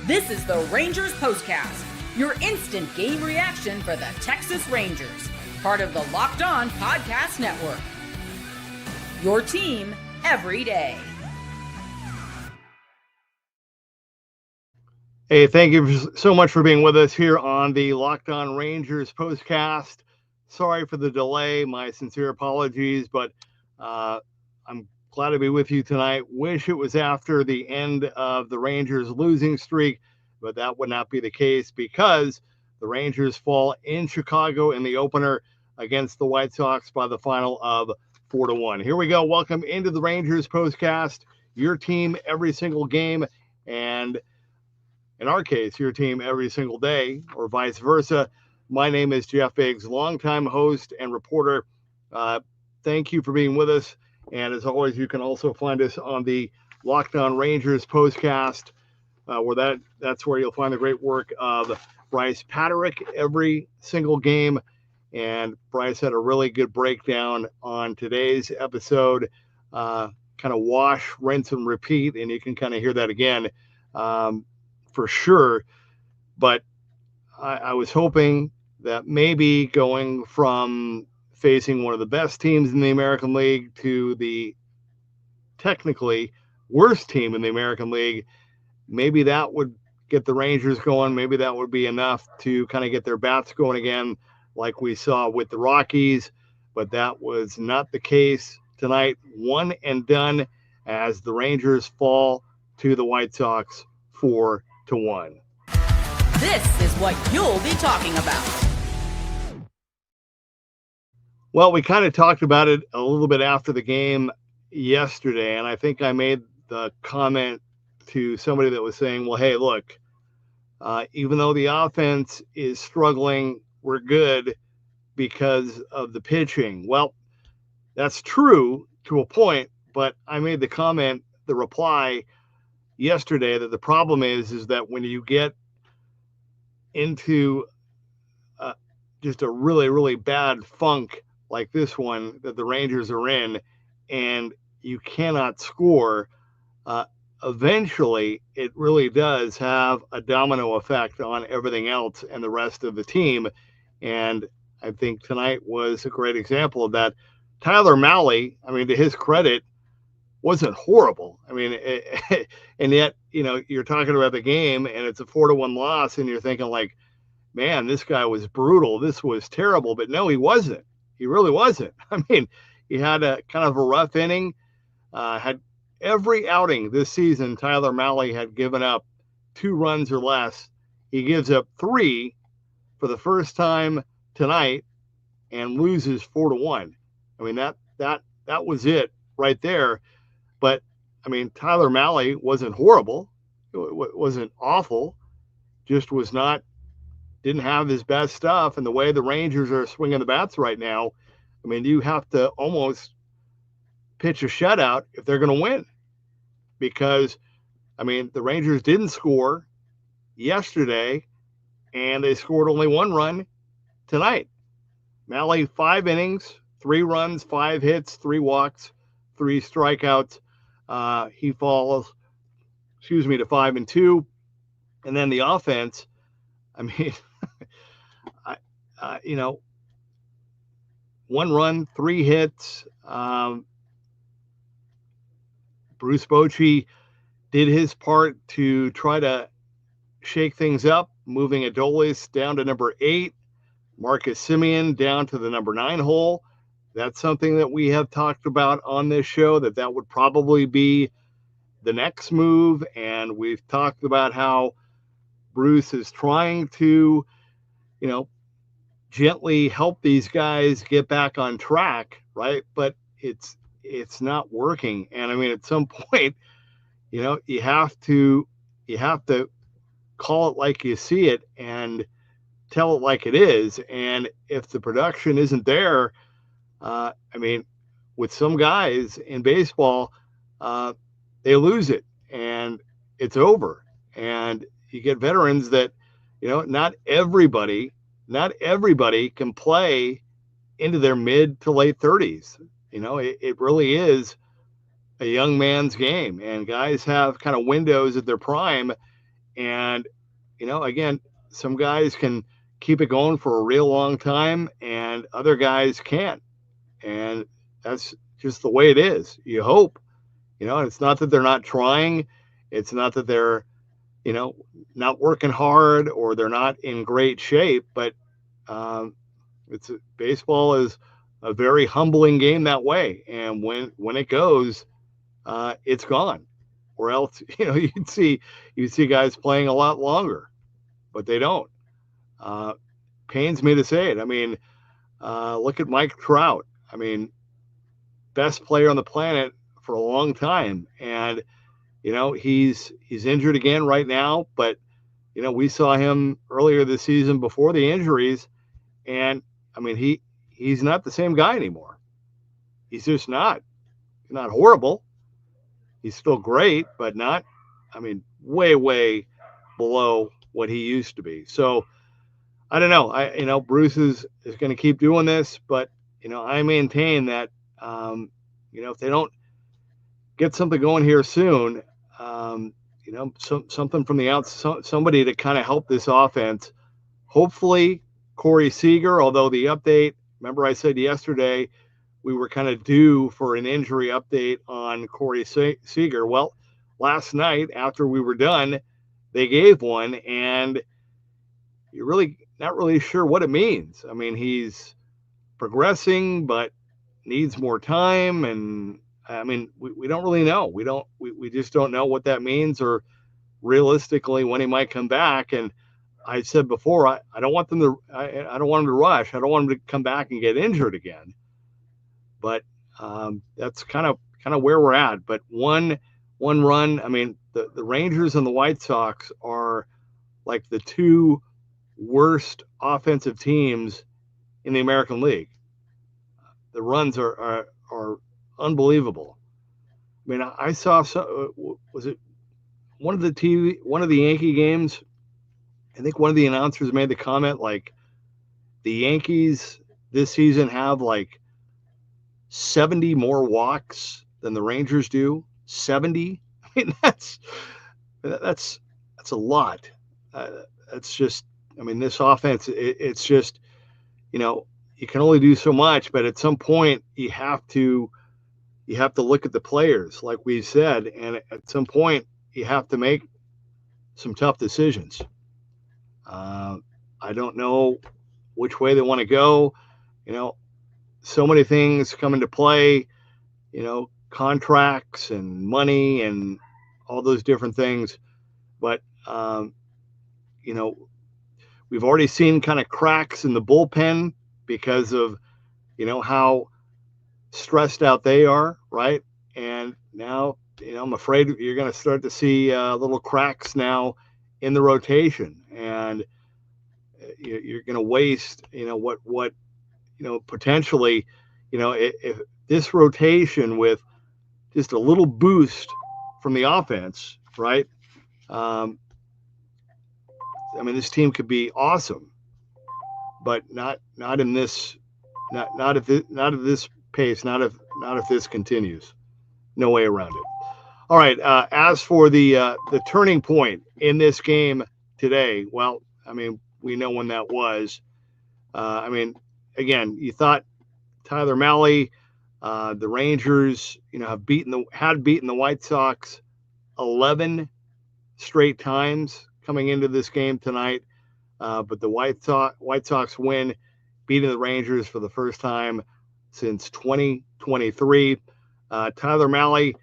This is the Rangers Postcast, your instant game reaction for the Texas Rangers, part of the Locked On Podcast Network. Your team every day. Hey, thank you so much for being with us here on the Locked On Rangers Postcast. Sorry for the delay. My sincere apologies, but I'm glad to be with you tonight. Wish it was after the end of the Rangers losing streak, but that would not be the case because the Rangers fall in Chicago in the opener against the White Sox by the final of 4-1. Here we go. Welcome into the Rangers Postcast, your team every single game, and in our case, your team every single day, or vice versa. My name is Jeff Biggs, longtime host and reporter. Thank you for being with us. And as always, you can also find us on the Locked On Rangers Postcast, where that's where you'll find the great work of Bryce Patrick every single game. And Bryce had a really good breakdown on today's episode. Kind of wash, rinse, and repeat, and you can kind of hear that again for sure. But I was hoping that maybe going from facing one of the best teams in the American League to the technically worst team in the American League, maybe that would get the Rangers going. Maybe that would be enough to kind of get their bats going again, like we saw with the Rockies. But that was not the case tonight. One and done as the Rangers fall to the White Sox 4-1. This is what you'll be talking about. Well, we kind of talked about it a little bit after the game yesterday, and I think I made the comment to somebody that was saying, well, hey, look, even though the offense is struggling, we're good because of the pitching. Well, that's true to a point, but I made the reply yesterday that the problem is that when you get into just a really, really bad funk like this one that the Rangers are in, and you cannot score, eventually it really does have a domino effect on everything else and the rest of the team. And I think tonight was a great example of that. Tyler Mahle, I mean, to his credit, wasn't horrible. I mean, and yet, you're talking about the game and it's a 4-1 loss and you're thinking like, man, this guy was brutal. This was terrible. But no, he wasn't. He really wasn't. I mean, he had a kind of a rough inning, had every outing this season. Tyler Mahle had given up 2 runs or less. He gives up 3 for the first time tonight and loses 4-1. I mean, that was it right there. But I mean, Tyler Mahle wasn't horrible. It wasn't awful. Just didn't have his best stuff. And the way the Rangers are swinging the bats right now, I mean, you have to almost pitch a shutout if they're going to win. Because, I mean, the Rangers didn't score yesterday, and they scored only 1 run tonight. Mahle, 5 innings, 3 runs, 5 hits, 3 walks, 3 strikeouts. He falls, to 5-2. And then the offense, I mean, 1 run, 3 hits. Bruce Bochy did his part to try to shake things up, moving Adolis down to number 8, Marcus Semien down to the number 9 hole. That's something that we have talked about on this show, that would probably be the next move. And we've talked about how Bruce is trying to, gently help these guys get back on track, right? But it's not working. And I mean, at some point, you have to call it like you see it and tell it like it is. And if the production isn't there, I mean, with some guys in baseball, they lose it and it's over. And you get veterans that, not everybody can play into their mid to late 30s. It really is a young man's game, and guys have kind of windows at their prime, And, again, some guys can keep it going for a real long time and other guys can't. And that's just the way it is. You hope, it's not that they're not trying. It's not that they're, not working hard or they're not in great shape, but baseball is a very humbling game that way. And when it goes, it's gone. Or else, you'd see guys playing a lot longer, but they don't. Pains me to say it. I mean, look at Mike Trout. I mean, best player on the planet for a long time, and he's injured again right now. But we saw him earlier this season before the injuries, and I mean he's not the same guy anymore. He's just not. He's not horrible. He's still great, but not. I mean, way below what he used to be. So I don't know. Bruce is going to keep doing this, but I maintain that if they don't get something going here soon, something from the outside, somebody to kind of help this offense. Hopefully, Corey Seager. Although the update, remember I said yesterday we were kind of due for an injury update on Corey Seager. Well, last night after we were done, they gave one, and you're really not really sure what it means. I mean, he's progressing, but needs more time. And I mean, we don't really know. We just don't know what that means or realistically when he might come back. And I said before, I don't want them to, I don't want him to rush. I don't want him to come back and get injured again. But that's kind of where we're at. But one run, I mean, the Rangers and the White Sox are like the two worst offensive teams in the American League. The runs are unbelievable. I mean, I saw was it one of the Yankee games? I think one of the announcers made the comment like the Yankees this season have like 70 more walks than the Rangers do. 70. I mean, that's a lot. That's just. I mean, this offense. It's just. You can only do so much, but at some point you have to look at the players, like we said, and at some point you have to make some tough decisions. I don't know which way they want to go. So many things come into play, contracts and money and all those different things. But, we've already seen kind of cracks in the bullpen because of, how stressed out they are, right? And now, I'm afraid you're going to start to see little cracks now in the rotation, and you're going to waste, what potentially, if this rotation with just a little boost from the offense, right? I mean, this team could be awesome, but not in this, not at this pace, not if this continues. No way around it. All right. As for the turning point in this game today, well, I mean, we know when that was. I mean, again, you thought Tyler Mahle, the Rangers, had beaten the White Sox 11 straight times coming into this game tonight. But the White Sox win, beating the Rangers for the first time since 2023. Tyler Mahle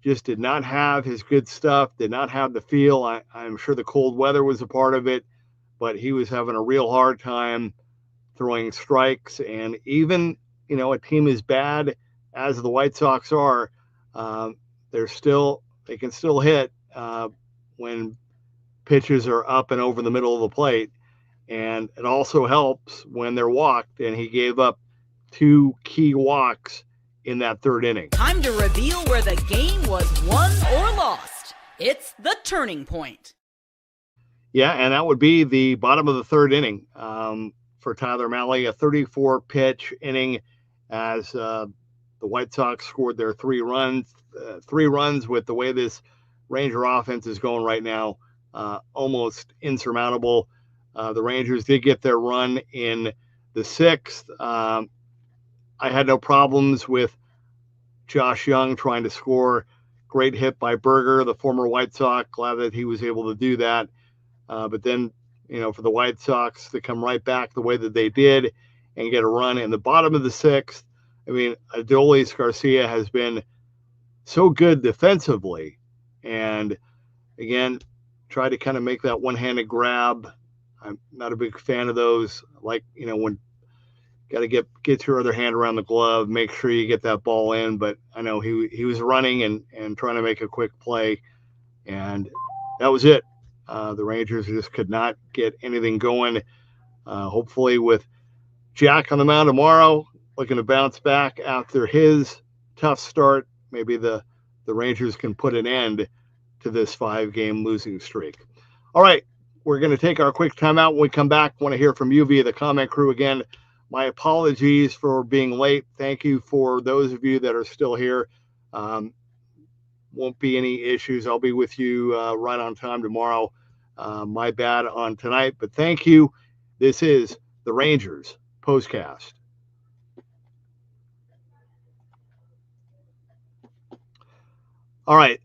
just did not have his good stuff, did not have the feel. I'm sure the cold weather was a part of it, but he was having a real hard time throwing strikes. And even, a team as bad as the White Sox are, they can still hit when pitches are up and over the middle of the plate. And it also helps when they're walked, and he gave up 2 key walks in that third inning. Time to reveal where the game was won or lost. It's the turning point. Yeah, and that would be the bottom of the third inning for Tyler Mahle, a 34-pitch inning as the White Sox scored their 3 runs. 3 runs with the way this Ranger offense is going right now. almost insurmountable. The Rangers did get their run in the sixth. I had no problems with Josh Young trying to score. Great hit by Berger, the former White Sox. Glad that he was able to do that. But then, for the White Sox to come right back the way that they did and get a run in the bottom of the sixth. I mean, Adolis Garcia has been so good defensively. And again, tried to kind of make that one-handed grab. I'm not a big fan of those. Like, when got to get your other hand around the glove, make sure you get that ball in. But I know he was running and trying to make a quick play, and that was it. The Rangers just could not get anything going. Hopefully with Jack on the mound tomorrow, looking to bounce back after his tough start, maybe the Rangers can put an end to this 5-game losing streak. All right, we're going to take our quick timeout. When we come back, I want to hear from you via the comment crew again. My apologies for being late. Thank you for those of you that are still here. Won't be any issues. I'll be with you right on time tomorrow. My bad on tonight, but thank you. This is the Rangers Postcast. All right.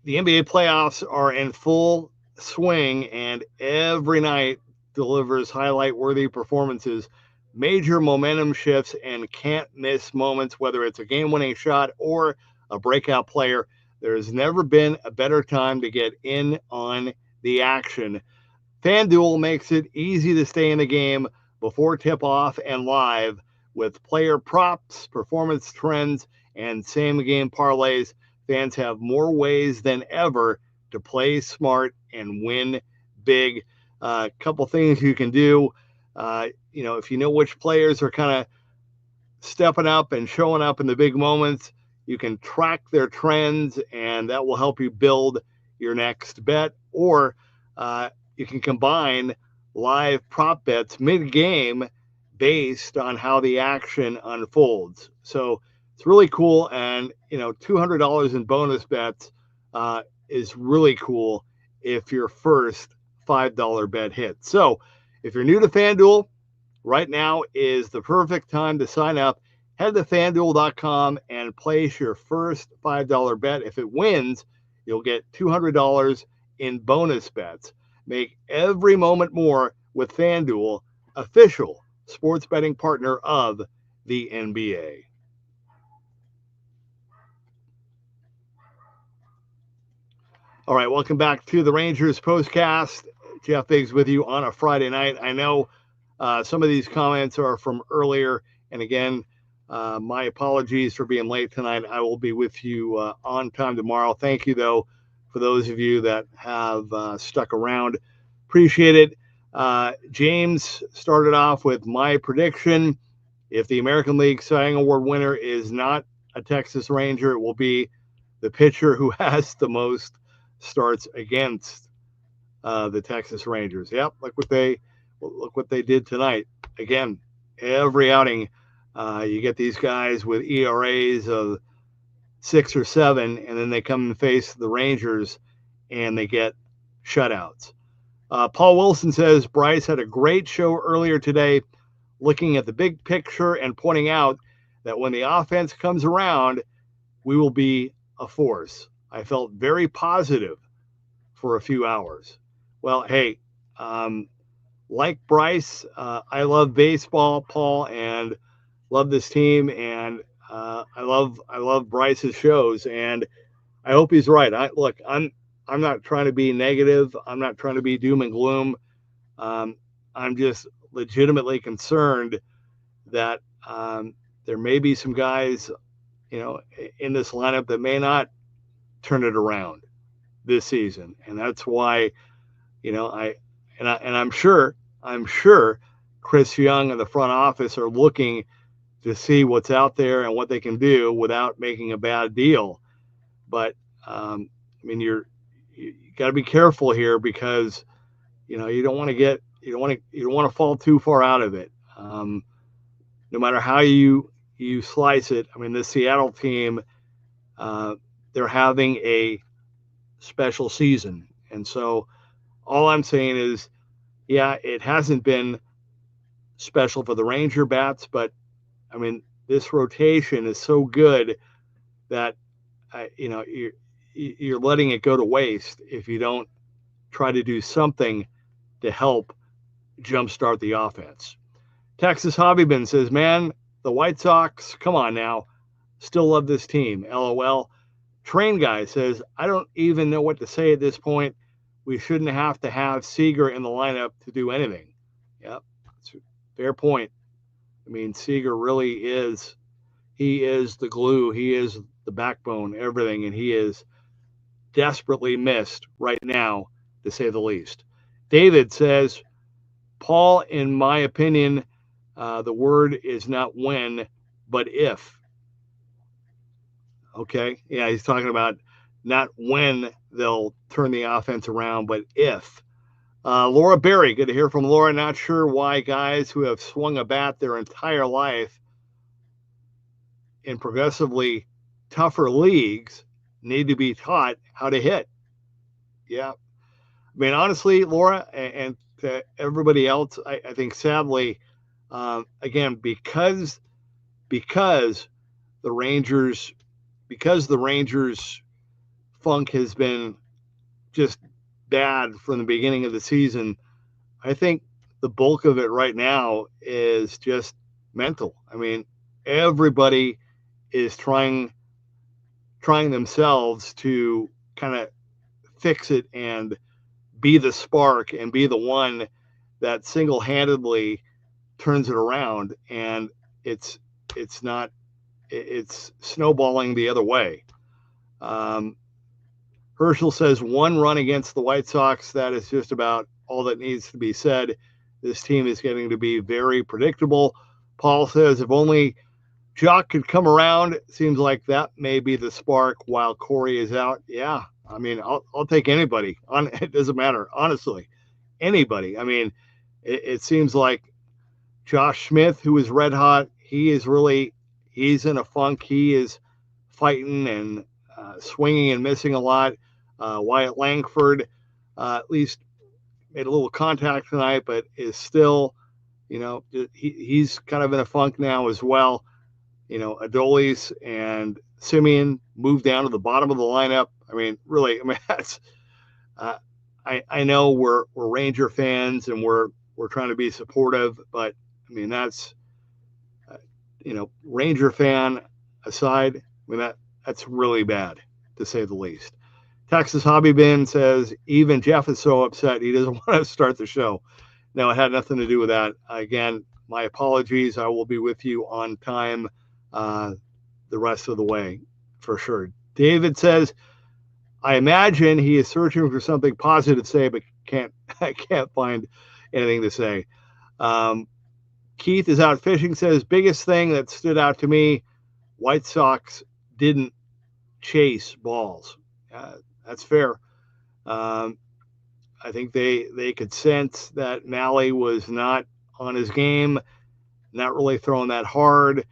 The NBA playoffs are in full swing, and every night delivers highlight-worthy performances, major momentum shifts, and can't-miss moments, whether it's a game-winning shot or a breakout player. There has never been a better time to get in on the action. FanDuel makes it easy to stay in the game before tip-off and live with player props, performance trends, and same-game parlays. Fans have more ways than ever to play smart and win big. A couple things you can do. If you know which players are kind of stepping up and showing up in the big moments, you can track their trends, and that will help you build your next bet. Or you can combine live prop bets mid-game based on how the action unfolds. So it's really cool, and $200 in bonus bets is really cool if your first $5 bet hits. So if you're new to FanDuel, right now is the perfect time to sign up. Head to FanDuel.com and place your first $5 bet. If it wins, you'll get $200 in bonus bets. Make every moment more with FanDuel, official sports betting partner of the NBA. All right, welcome back to the Rangers Postcast. Jeff Biggs with you on a Friday night. I know some of these comments are from earlier, and again, my apologies for being late tonight. I will be with you on time tomorrow. Thank you, though, for those of you that have stuck around. Appreciate it. James started off with my prediction. If the American League Cy Young Award winner is not a Texas Ranger, it will be the pitcher who has the most starts against the Texas Rangers. Yep, look what they did tonight. Again, every outing, you get these guys with ERAs of 6 or 7, and then they come and face the Rangers, and they get shutouts. Paul Wilson says Bryce had a great show earlier today, looking at the big picture and pointing out that when the offense comes around, we will be a force. I felt very positive for a few hours. Well, hey, like Bryce, I love baseball, Paul, and love this team, and I love Bryce's shows, and I hope he's right. I'm not trying to be negative. I'm not trying to be doom and gloom. I'm just legitimately concerned that there may be some guys, in this lineup that may not turn it around this season, and that's why, I'm sure Chris Young and the front office are looking to see what's out there and what they can do without making a bad deal. But you got to be careful here because you don't want to fall too far out of it. No matter how you slice it. I mean, the Seattle team, they're having a special season, and so All I'm saying is, yeah, it hasn't been special for the Ranger bats, but I mean, this rotation is so good that you're letting it go to waste if you don't try to do something to help jumpstart the offense. Texas Hobbyman says, "Man, the White Sox, come on now, still love this team." LOL. Train Guy says, "I don't even know what to say at this point. We shouldn't have to have Seager in the lineup to do anything." Yep, that's a fair point. I mean, Seager really is, he is the glue, he is the backbone, everything, and he is desperately missed right now, to say the least. David says, "Paul, in my opinion, the word is not when, but if." Okay. Yeah, he's talking about not when they'll turn the offense around, but if. Laura Berry, good to hear from Laura. Not sure why guys who have swung a bat their entire life in progressively tougher leagues need to be taught how to hit. Yeah. I mean, honestly, Laura, and to everybody else, I think sadly, again, because the Rangers, because the Rangers funk has been just bad from the beginning of the season, I think the bulk of it right now is just mental. I mean, everybody is trying themselves to kind of fix it and be the spark and be the one that single-handedly turns it around, and it's not, it's snowballing the other way. Herschel says, "One run against the White Sox, that is just about all that needs to be said. This team is getting to be very predictable." Paul says, "If only Jock could come around, it seems like that may be the spark while Corey is out." Yeah, I mean, I'll take anybody. It doesn't matter, honestly, anybody. I mean, it seems like Josh Smith, who is red hot, he's in a funk. He is fighting and swinging and missing a lot. Wyatt Langford, at least made a little contact tonight, but is still, he's kind of in a funk now as well. Adolis and Simeon moved down to the bottom of the lineup. I mean, really, that's, I know we're Ranger fans and we're trying to be supportive, but I mean, that's, Ranger fan aside, I mean, that's really bad, to say the least. Texas Hobby Bin says, "Even Jeff is so upset he doesn't want to start the show." No, it had nothing to do with that. Again, my apologies. I will be with you on time the rest of the way, for sure. David says, "I imagine he is searching for something positive to say, but I can't find anything to say." Keith is out fishing, says, "Biggest thing that stood out to me, White Sox didn't chase balls." That's fair. I think they could sense that Mahle was not on his game, not really throwing that hard,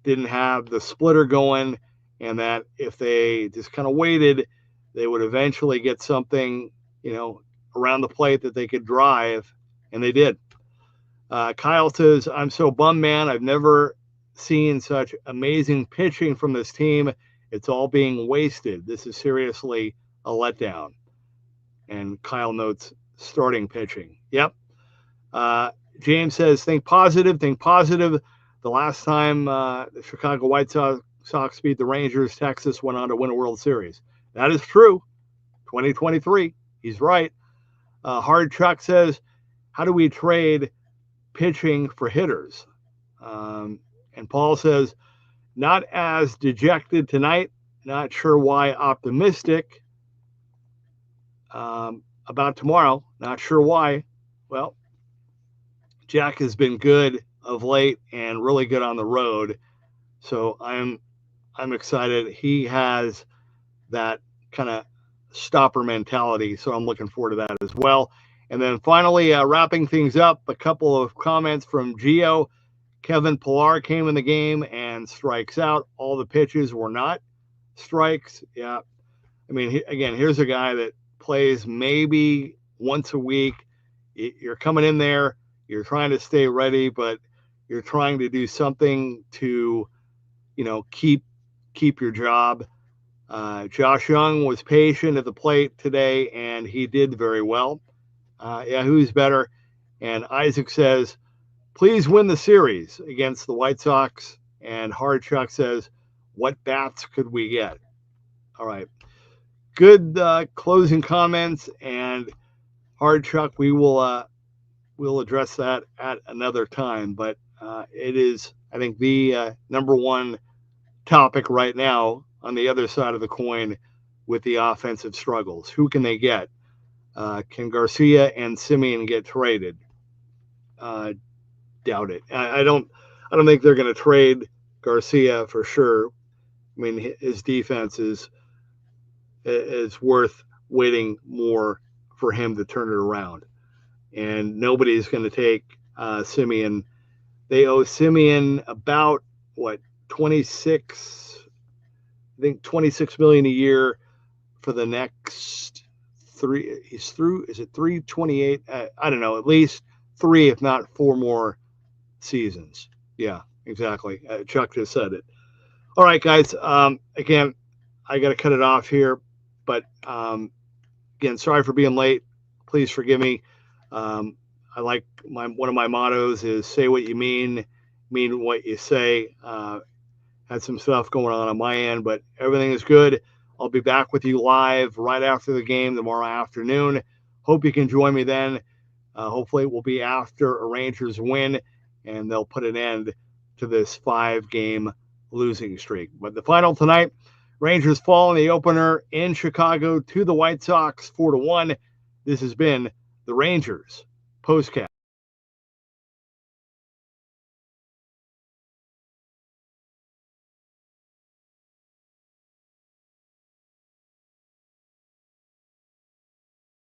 didn't have the splitter going, and that if they just kind of waited, they would eventually get something, around the plate that they could drive, and they did. Kyle says, "I'm so bummed, man. I've never seen such amazing pitching from this team. It's all being wasted. This is seriously a letdown." And Kyle notes starting pitching. Yep. James says, think positive. The last time the Chicago White Sox beat the Rangers, Texas went on to win a World Series. That is true. 2023. He's right. Hard Chuck says, "How do we trade pitching for hitters?" And Paul says, "Not as dejected tonight. Not sure why optimistic about tomorrow. Not sure why." Well, Jack has been good of late and really good on the road, so I'm excited. He has that kind of stopper mentality, so I'm looking forward to that as well. And then finally, wrapping things up, a couple of comments from Gio. Kevin Pillar came in the game and strikes out. All the pitches were not strikes. Yeah. I mean, again, here's a guy that plays maybe once a week. You're coming in there, you're trying to stay ready, but you're trying to do something to, keep your job. Josh Young was patient at the plate today, and he did very well. Who's better? And Isaac says, please win the series against the White Sox. And Hard Chuck says, what bats could we get? All right. Good closing comments. And Hard Chuck, we'll address that at another time. But it is, I think, the number one topic right now on the other side of the coin with the offensive struggles. Who can they get? Can Garcia and Simeon get traded? Doubt it. I don't think they're going to trade Garcia for sure. I mean, his defense is worth waiting more for him to turn it around. And nobody's going to take Simeon. They owe Simeon about 26 million a year for the next 3. He's through. Is it 328? I don't know. At least 3, if not 4 more seasons. Yeah, exactly. Chuck just said it. All right, guys. Again, I got to cut it off here, but again, sorry for being late. Please forgive me. I like one of my mottos is say what you mean what you say. Had some stuff going on my end, but everything is good. I'll be back with you live right after the game tomorrow afternoon. Hope you can join me then. Hopefully it will be after a Rangers win, and they'll put an end to this 5-game losing streak. But the final tonight, Rangers fall in the opener in Chicago to the White Sox 4-1. This has been the Rangers Postcast.